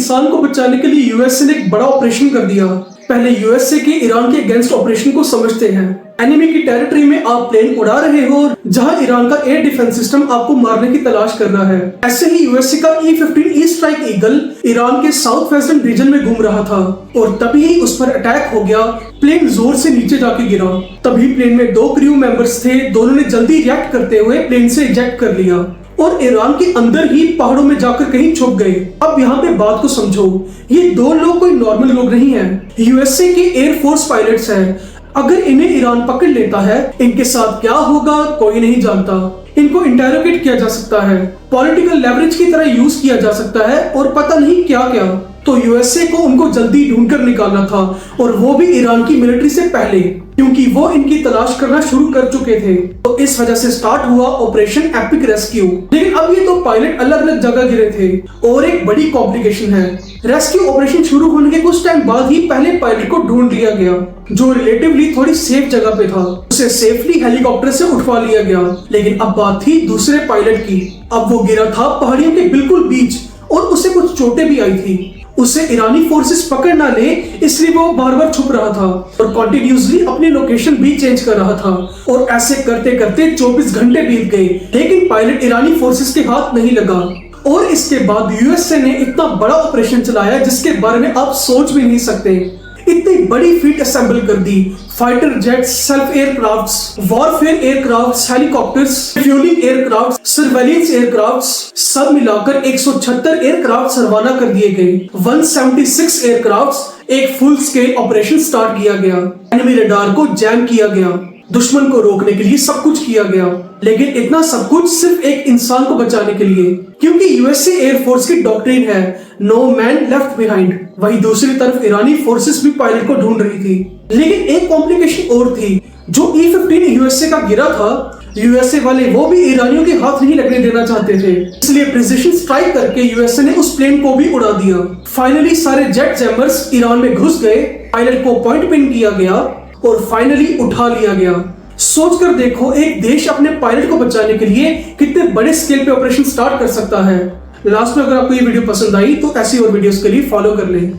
इंसान को बचाने के लिए यूएसए ने एक बड़ा ऑपरेशन कर दिया। पहले यूएसए के ईरान के अगेंस्ट ऑपरेशन को समझते हैं। एनिमी की टेरिटरी में आप प्लेन उड़ा रहे हो जहां ईरान का एयर डिफेंस सिस्टम आपको मारने की तलाश कर रहा है। ऐसे ही यूएसए का E-15 ई स्ट्राइक ईगल ईरान के साउथ वेस्टर्न रीजन में घूम रहा था और तभी उस पर अटैक हो गया। प्लेन जोर से नीचे जाके गिरा। तभी प्लेन में 2 क्रू मेंबर्स थे। दोनों ने जल्दी रिएक्ट करते हुए प्लेन से इजेक्ट कर लिया और ईरान के अंदर ही पहाड़ों में जाकर कहीं छुप गए। अब यहाँ पे बात को समझो, ये 2 लोग कोई नॉर्मल लोग नहीं हैं। यूएसए के एयरफोर्स पायलट्स हैं। अगर इन्हें ईरान पकड़ लेता है, इनके साथ क्या होगा कोई नहीं जानता। इनको इंटेरोगेट किया जा सकता है, पॉलिटिकल लेवरेज की तरह यूज किया जा सकता है और पता नहीं क्या क्या। तो यूएसए को उनको जल्दी ढूंढकर निकालना था और वो भी ईरान की मिलिट्री से पहले, क्योंकि वो इनकी तलाश करना शुरू कर चुके थे। तो इस वजह से स्टार्ट हुआ ऑपरेशन एपिक रेस्क्यू। लेकिन अब ये 2 पायलट अलग अलग जगह गिरे थे और एक बड़ी कॉम्प्लिकेशन है। रेस्क्यू ऑपरेशन शुरू होने के कुछ टाइम बाद ही पहले पायलट को ढूंढ लिया गया जो रिलेटिवली थोड़ी सेफ जगह पे था। उसे सेफली हेलीकॉप्टर से उठवा लिया गया। लेकिन अब बात थी दूसरे पायलट की। अब वो गिरा था पहाड़ियों के बिल्कुल बीच और उसे कुछ चोटें भी आई थी। उसे ईरानी फोर्सेस पकड़ ना ले इसलिए वो बार बार छुप रहा था और कॉन्टिन्यूसली अपनी लोकेशन भी चेंज कर रहा था। और ऐसे करते करते 24 घंटे बीत गए, लेकिन पायलट ईरानी फोर्सेस के हाथ नहीं लगा। और इसके बाद यूएसए ने इतना बड़ा ऑपरेशन चलाया जिसके बारे में आप सोच भी नहीं सकते। इतनी बड़ी फीट असेंबल कर दी। Fighter jets, self aircrafts, warfare aircrafts, helicopters, fueling aircrafts, surveillance aircrafts, सब मिलाकर 176 एयरक्राफ्ट्स रवाना कर दिए गए। 176 एयरक्राफ्ट्स, एक फुल स्केल ऑपरेशन स्टार्ट किया गया। एनिमी रडार को जैम किया गया। दुश्मन को रोकने के लिए सब कुछ किया गया, लेकिन इतना सब कुछ सिर्फ एक इंसान को बचाने के लिए, क्योंकि यूएसए एयरफोर्स की डॉक्ट्रिन है नो मैन लेफ्ट बिहाइंड। वहीं दूसरी तरफ ईरानी फोर्सेस भी पायलट को ढूंढ रही थी। लेकिन एक कॉम्प्लिकेशन और थी। जो E-15 यूएसए का गिरा था, यूएसए वाले वो भी ईरानियों के हाथ नहीं लगने देना चाहते थे, इसलिए प्रिसिजन स्ट्राइक करके यूएसए ने उस प्लेन को भी उड़ा दिया। फाइनली सारे जेट चैम्बर्स ईरान में घुस गए, पायलट को पॉइंट पिन किया गया और फाइनली उठा लिया गया। सोचकर देखो, एक देश अपने पायलट को बचाने के लिए कितने बड़े स्केल पे ऑपरेशन स्टार्ट कर सकता है। लास्ट में अगर आपको ये वीडियो पसंद आई तो ऐसी और वीडियोस के लिए फॉलो कर लें।